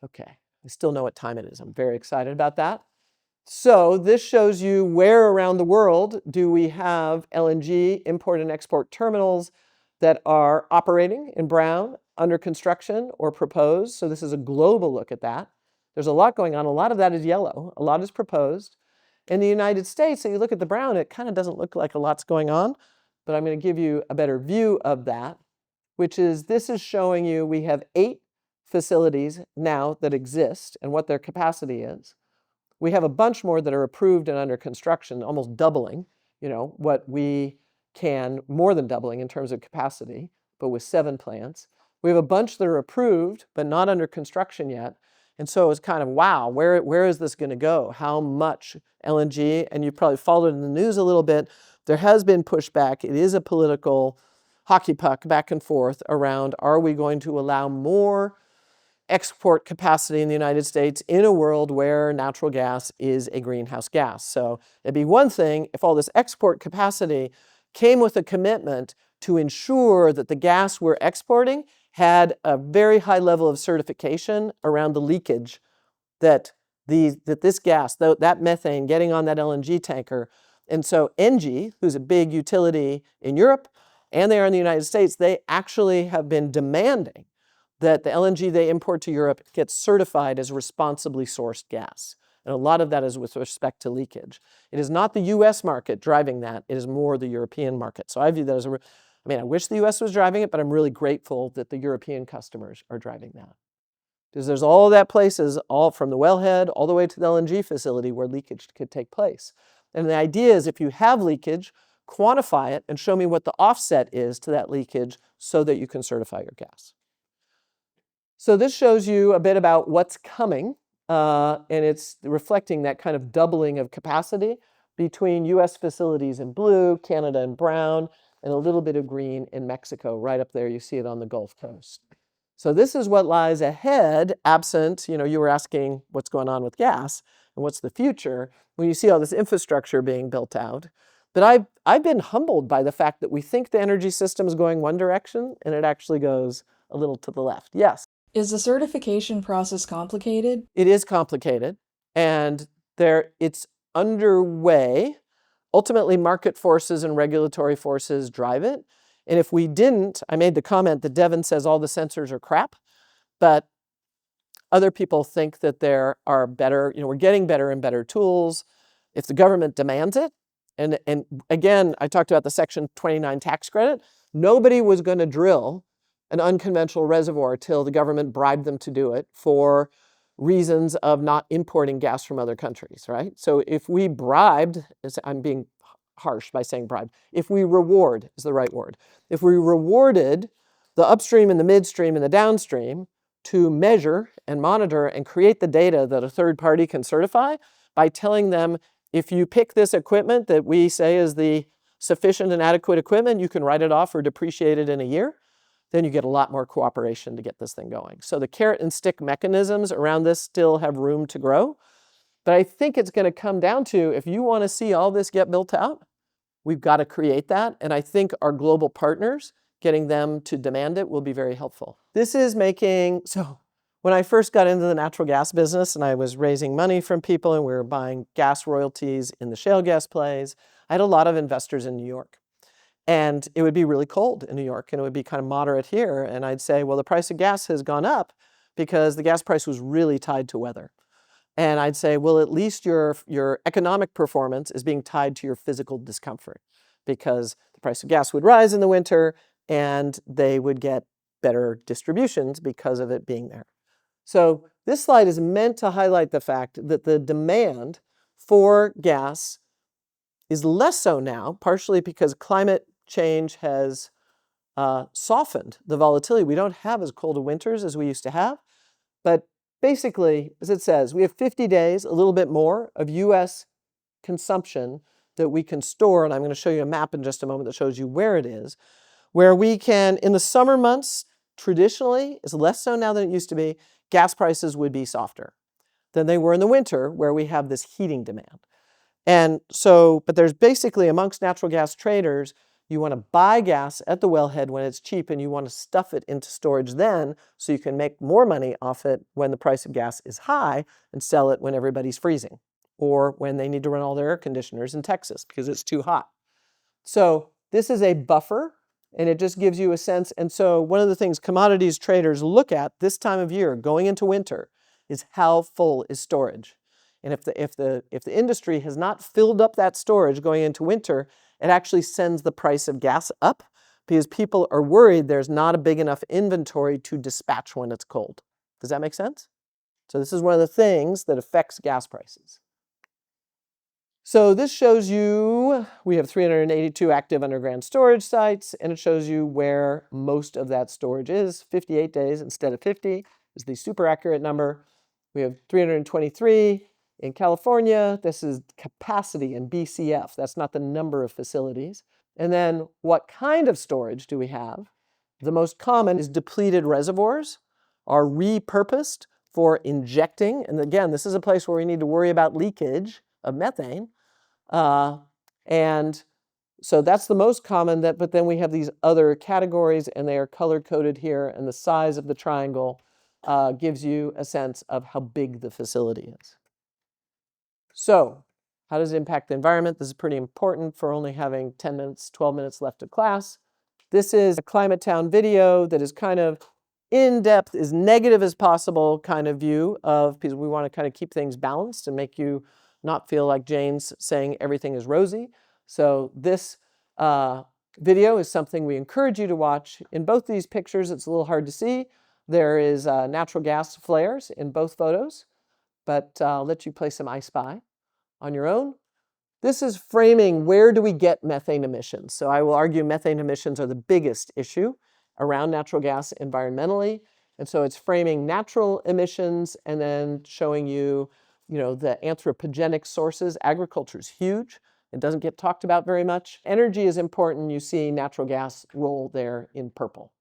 Okay, I still know what time it is. I'm very excited about that. So this shows you where around the world do we have LNG import and export terminals that are operating in brown, under construction, or proposed. So this is a global look at that. There's a lot going on. A lot of that is yellow. A lot is proposed. In the United States, so you look at the brown, it kind of doesn't look like a lot's going on, but I'm going to give you a better view of that, which is this is showing you we have 8 facilities now that exist and what their capacity is. We have a bunch more that are approved and under construction, almost doubling, what we can, more than doubling in terms of capacity, but with 7 plants. We have a bunch that are approved, but not under construction yet. And so it's kind of, wow, where is this going to go? How much LNG? And you probably followed in the news a little bit. There has been pushback. It is a political hockey puck back and forth around, are we going to allow more export capacity in the United States in a world where natural gas is a greenhouse gas? So it'd be one thing if all this export capacity came with a commitment to ensure that the gas we're exporting had a very high level of certification around the leakage that this gas, that methane getting on that LNG tanker. And so ENGIE, who's a big utility in Europe, and they are in the United States, they actually have been demanding that the LNG they import to Europe gets certified as responsibly sourced gas. And a lot of that is with respect to leakage. It is not the US market driving that, it is more the European market. So I view that as I wish the US was driving it, but I'm really grateful that the European customers are driving that. Because there's all that places, all from the wellhead all the way to the LNG facility where leakage could take place. And the idea is if you have leakage, quantify it and show me what the offset is to that leakage so that you can certify your gas. So this shows you a bit about what's coming, and it's reflecting that kind of doubling of capacity between US facilities in blue, Canada in brown, and a little bit of green in Mexico. Right up there, you see it on the Gulf Coast. So this is what lies ahead, absent, you were asking what's going on with gas and what's the future, when you see all this infrastructure being built out. But I've been humbled by the fact that we think the energy system is going one direction, and it actually goes a little to the left. Yes? Is the certification process complicated? It is complicated, and it's underway. Ultimately, market forces and regulatory forces drive it. And if we didn't, I made the comment that Devin says all the sensors are crap, but other people think that there are better, we're getting better and better tools. If the government demands it, and again, I talked about the Section 29 tax credit, nobody was going to drill an unconventional reservoir till the government bribed them to do it for reasons of not importing gas from other countries, right? So if we bribed, I'm being harsh by saying bribe, if we reward is the right word, if we rewarded the upstream and the midstream and the downstream to measure and monitor and create the data that a third party can certify by telling them, if you pick this equipment that we say is the sufficient and adequate equipment, you can write it off or depreciate it in a year, then you get a lot more cooperation to get this thing going. So the carrot and stick mechanisms around this still have room to grow. But I think it's going to come down to, if you want to see all this get built out, we've got to create that. And I think our global partners getting them to demand it will be very helpful. This is making, so when I first got into the natural gas business and I was raising money from people and we were buying gas royalties in the shale gas plays, I had a lot of investors in New York. And it would be really cold in New York and it would be kind of moderate here. And I'd say, well, the price of gas has gone up because the gas price was really tied to weather. And I'd say, well, at least your economic performance is being tied to your physical discomfort because the price of gas would rise in the winter and they would get better distributions because of it being there. So this slide is meant to highlight the fact that the demand for gas is less so now, partially because climate change has softened the volatility. We don't have as cold of winters as we used to have, but basically, as it says, we have 50 days, a little bit more, of US consumption that we can store, and I'm going to show you a map in just a moment that shows you where it is, where we can, in the summer months, traditionally, it's less so now than it used to be, gas prices would be softer than they were in the winter, where we have this heating demand. And so, but there's basically, amongst natural gas traders, you want to buy gas at the wellhead when it's cheap and you want to stuff it into storage then so you can make more money off it when the price of gas is high and sell it when everybody's freezing or when they need to run all their air conditioners in Texas because it's too hot. So this is a buffer and it just gives you a sense. And so one of the things commodities traders look at this time of year going into winter is how full is storage. And if the industry has not filled up that storage going into winter, it actually sends the price of gas up because people are worried there's not a big enough inventory to dispatch when it's cold. Does that make sense? So this is one of the things that affects gas prices. So this shows you, we have 382 active underground storage sites, and it shows you where most of that storage is. 58 days instead of 50 is the super accurate number. We have 323 in California. This is capacity in BCF. That's not the number of facilities. And then what kind of storage do we have? The most common is depleted reservoirs are repurposed for injecting. And again, this is a place where we need to worry about leakage of methane. And so that's the most common, but then we have these other categories and they are color-coded here, and the size of the triangle gives you a sense of how big the facility is. So how does it impact the environment? This is pretty important for only having 10 minutes, 12 minutes left of class. This is a Climate Town video that is kind of in-depth, as negative as possible kind of view of, because we want to kind of keep things balanced and make you not feel like Jane's saying everything is rosy. So this video is something we encourage you to watch. In both these pictures, it's a little hard to see. There is natural gas flares in both photos, but I'll let you play some I Spy on your own. This is framing where do we get methane emissions. So I will argue methane emissions are the biggest issue around natural gas environmentally. And so it's framing natural emissions and then showing you, the anthropogenic sources. Agriculture is huge. It doesn't get talked about very much. Energy is important. You see natural gas roll there in purple.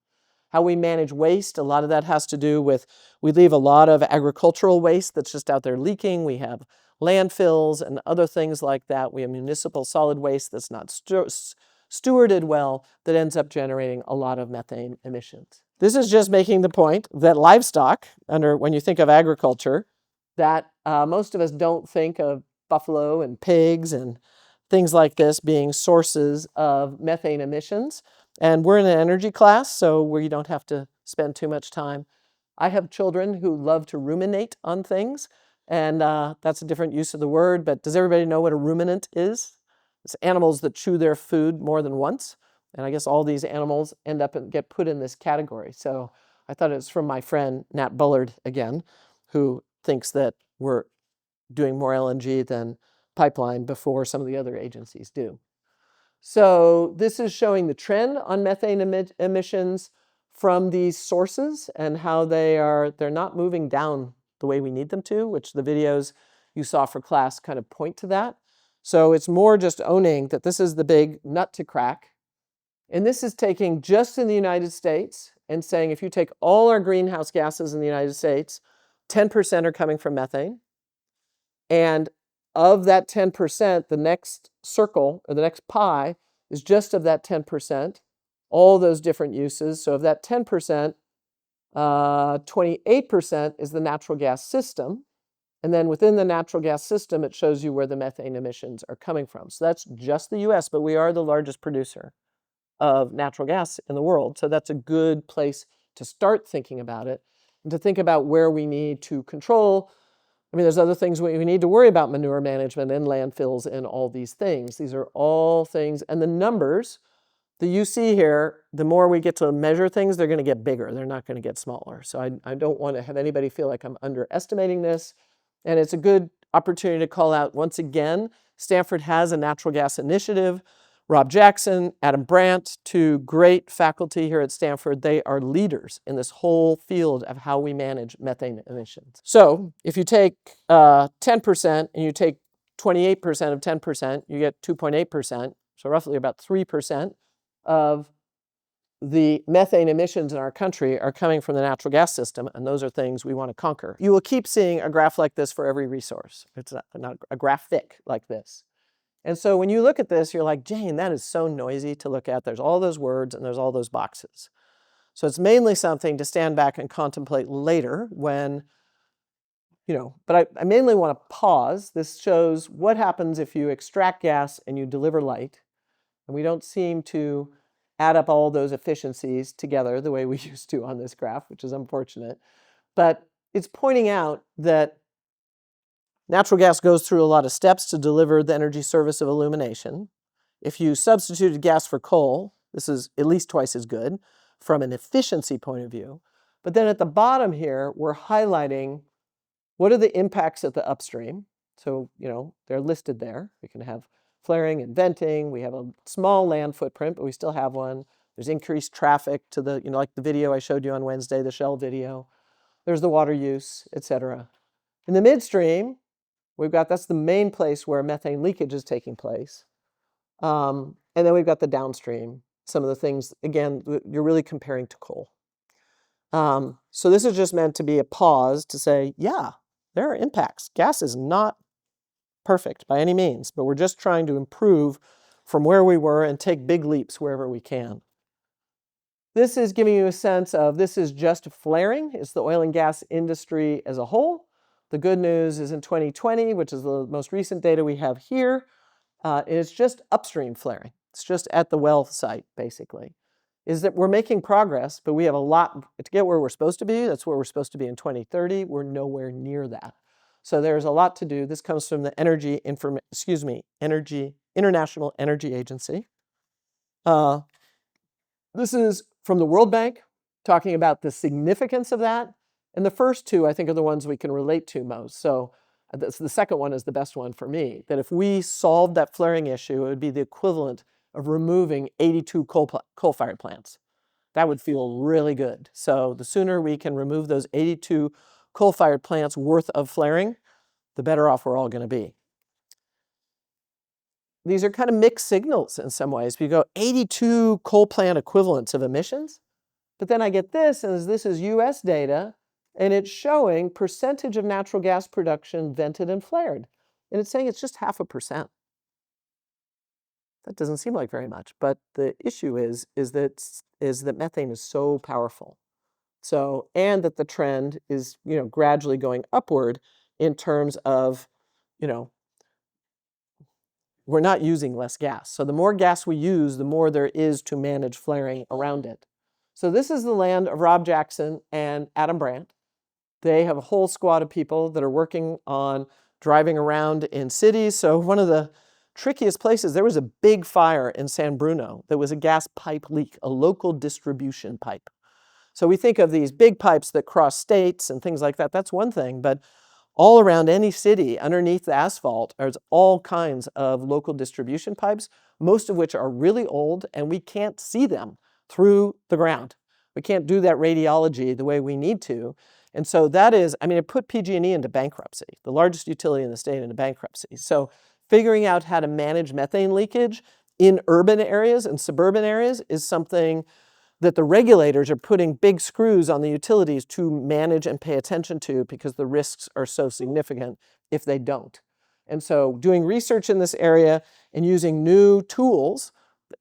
How we manage waste, a lot of that has to do with, we leave a lot of agricultural waste that's just out there leaking. We have landfills and other things like that. We have municipal solid waste that's not stewarded well that ends up generating a lot of methane emissions. This is just making the point that livestock, when you think of agriculture, that most of us don't think of buffalo and pigs and things like this being sources of methane emissions. And we're in an energy class, so we don't have to spend too much time. I have children who love to ruminate on things, and that's a different use of the word, but does everybody know what a ruminant is? It's animals that chew their food more than once, and I guess all these animals end up and get put in this category. So I thought it was from my friend Nat Bullard again, who thinks that we're doing more LNG than pipeline before some of the other agencies do. So this is showing the trend on methane emissions from these sources and how they're not moving down the way we need them to, which the videos you saw for class kind of point to that. So it's more just owning that this is the big nut to crack. And this is taking just in the United States and saying if you take all our greenhouse gases in the United States, 10% are coming from methane. And of that 10%, the next circle or the next pie is just of that 10%. all those different uses. So of that 10%, 28% is the natural gas system. And then within the natural gas system, it shows you where the methane emissions are coming from. So that's just the US, but we are the largest producer of natural gas in the world. So that's a good place to start thinking about it and to think about where we need to control. I mean, there's other things we need to worry about: manure management and landfills and all these things. These are all things. And the numbers that you see here, the more we get to measure things, they're going to get bigger. They're not going to get smaller. So I don't want to have anybody feel like I'm underestimating this. And it's a good opportunity to call out once again, Stanford has a natural gas initiative. Rob Jackson, Adam Brandt, two great faculty here at Stanford, they are leaders in this whole field of how we manage methane emissions. So if you take 10% and you take 28% of 10%, you get 2.8%, so roughly about 3% of the methane emissions in our country are coming from the natural gas system, and those are things we want to conquer. You will keep seeing a graph like this for every resource. It's not a graphic like this. And so when you look at this, you're like, Jane, that is so noisy to look at. There's all those words and there's all those boxes. So it's mainly something to stand back and contemplate later when, but I mainly want to pause. This shows what happens if you extract gas and you deliver light. And we don't seem to add up all those efficiencies together the way we used to on this graph, which is unfortunate. But it's pointing out that natural gas goes through a lot of steps to deliver the energy service of illumination. If you substituted gas for coal, this is at least twice as good from an efficiency point of view. But then at the bottom here, we're highlighting what are the impacts at the upstream. So, they're listed there. We can have flaring and venting. We have a small land footprint, but we still have one. There's increased traffic to the, like the video I showed you on Wednesday, the Shell video. There's the water use, etc. In the midstream, that's the main place where methane leakage is taking place. And then we've got the downstream, some of the things, again, you're really comparing to coal. So this is just meant to be a pause to say, yeah, there are impacts. Gas is not perfect by any means, but we're just trying to improve from where we were and take big leaps wherever we can. This is giving you a sense of, this is just flaring. It's the oil and gas industry as a whole. The good news is in 2020, which is the most recent data we have here, it's just upstream flaring. It's just at the well site, basically. Is that we're making progress, but we have a lot to get where we're supposed to be. That's where we're supposed to be in 2030. We're nowhere near that. So there's a lot to do. This comes from the International Energy Agency. This is from the World Bank, talking about the significance of that. And the first two, I think, are the ones we can relate to most. So the second one is the best one for me, that if we solved that flaring issue, it would be the equivalent of removing 82 coal-fired plants. That would feel really good. So the sooner we can remove those 82 coal-fired plants worth of flaring, the better off we're all going to be. These are kind of mixed signals in some ways. We go 82 coal plant equivalents of emissions, but then I get this, and this is US data, and it's showing percentage of natural gas production vented and flared. And it's saying it's just 0.5%. That doesn't seem like very much, but the issue is that methane is so powerful. So, and that the trend is, gradually going upward in terms of, we're not using less gas. So the more gas we use, the more there is to manage flaring around it. So this is the land of Rob Jackson and Adam Brandt. They have a whole squad of people that are working on driving around in cities. So one of the trickiest places, there was a big fire in San Bruno that was a gas pipe leak, a local distribution pipe. So we think of these big pipes that cross states and things like that. That's one thing, but all around any city, underneath the asphalt, there's all kinds of local distribution pipes, most of which are really old, and we can't see them through the ground. We can't do that radiology the way we need to. And so that is, it put PG&E into bankruptcy, the largest utility in the state into bankruptcy. So figuring out how to manage methane leakage in urban areas and suburban areas is something that the regulators are putting big screws on the utilities to manage and pay attention to, because the risks are so significant if they don't. And so doing research in this area and using new tools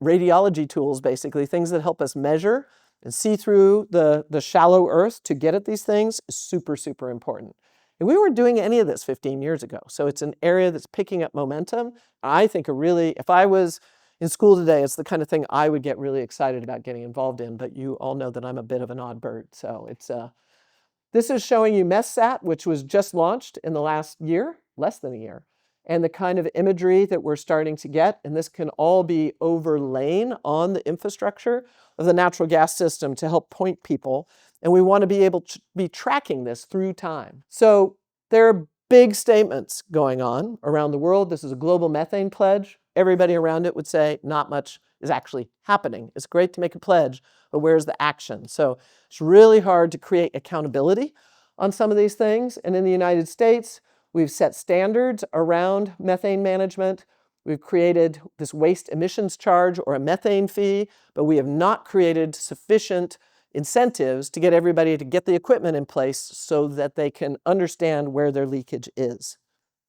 radiology tools, basically, things that help us measure and see through the shallow earth to get at these things is super, super important. And we weren't doing any of this 15 years ago. So it's an area that's picking up momentum. I think if I was in school today, it's the kind of thing I would get really excited about getting involved in. But you all know that I'm a bit of an odd bird. So this is showing you MESSAT, which was just launched in the last year, less than a year, and the kind of imagery that we're starting to get. And this can all be overlain on the infrastructure of the natural gas system to help point people. And we want to be able to be tracking this through time. So there are big statements going on around the world. This is a global methane pledge. Everybody around it would say not much is actually happening. It's great to make a pledge, but where's the action? So it's really hard to create accountability on some of these things. And in the United States, we've set standards around methane management. We've created this waste emissions charge or a methane fee, but we have not created sufficient incentives to get everybody to get the equipment in place so that they can understand where their leakage is.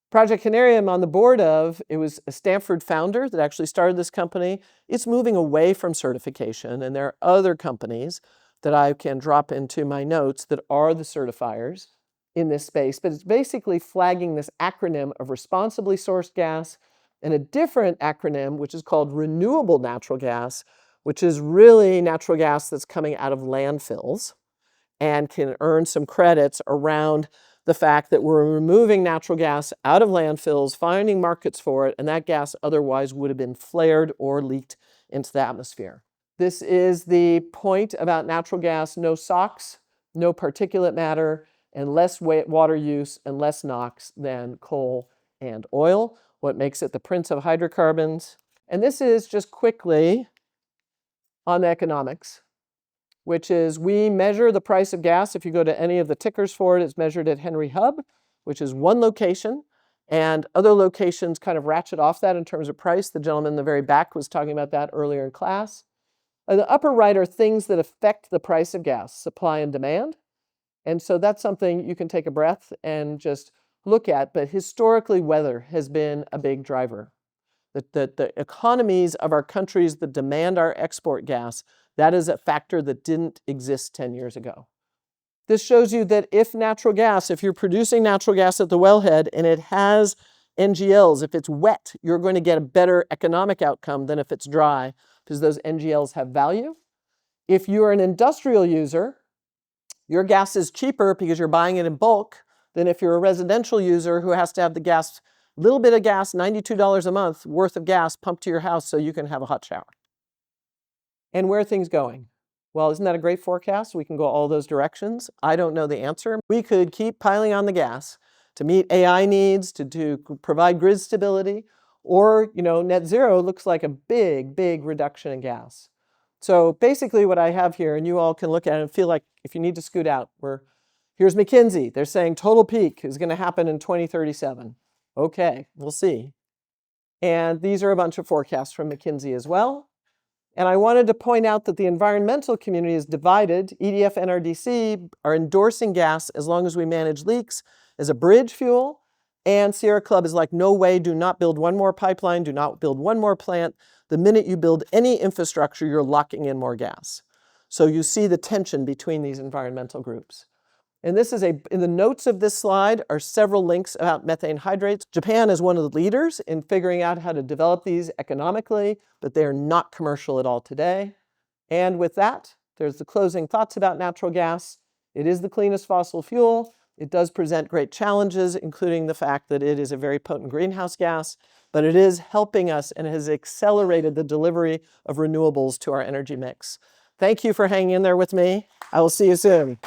Project Canary I'm on the board of, it was a Stanford founder that actually started this company. It's moving away from certification, and there are other companies that I can drop into my notes that are the certifiers in this space, but it's basically flagging this acronym of responsibly sourced gas and a different acronym, which is called renewable natural gas, which is really natural gas that's coming out of landfills and can earn some credits around the fact that we're removing natural gas out of landfills, finding markets for it, and that gas otherwise would have been flared or leaked into the atmosphere. This is the point about natural gas: no SOx, no particulate matter, and less water use and less NOx than coal and oil, what makes it the prince of hydrocarbons. And this is just quickly on the economics, which is we measure the price of gas. If you go to any of the tickers for it, it's measured at Henry Hub, which is one location, and other locations kind of ratchet off that in terms of price. The gentleman in the very back was talking about that earlier in class. The upper right are things that affect the price of gas, supply and demand. And so that's something you can take a breath and just look at. But historically, weather has been a big driver. The economies of our countries that demand our export gas, that is a factor that didn't exist 10 years ago. This shows you that if you're producing natural gas at the wellhead and it has NGLs, if it's wet, you're going to get a better economic outcome than if it's dry, because those NGLs have value. If you're an industrial user, your gas is cheaper because you're buying it in bulk than if you're a residential user who has to have the gas, a little bit of gas, $92 a month worth of gas pumped to your house so you can have a hot shower. And where are things going? Well, isn't that a great forecast? We can go all those directions. I don't know the answer. We could keep piling on the gas to meet AI needs, to provide grid stability, or net zero looks like a big, big reduction in gas. So basically what I have here, and you all can look at it and feel like if you need to scoot out, here's McKinsey. They're saying total peak is going to happen in 2037. Okay, we'll see. And these are a bunch of forecasts from McKinsey as well. And I wanted to point out that the environmental community is divided. EDF and NRDC are endorsing gas as long as we manage leaks as a bridge fuel. And Sierra Club is like, no way, do not build one more pipeline, do not build one more plant. The minute you build any infrastructure, you're locking in more gas. So you see the tension between these environmental groups. And this is in the notes of this slide are several links about methane hydrates. Japan is one of the leaders in figuring out how to develop these economically, but they are not commercial at all today. And with that, there's the closing thoughts about natural gas. It is the cleanest fossil fuel. It does present great challenges, including the fact that it is a very potent greenhouse gas, but it is helping us and has accelerated the delivery of renewables to our energy mix. Thank you for hanging in there with me. I will see you soon.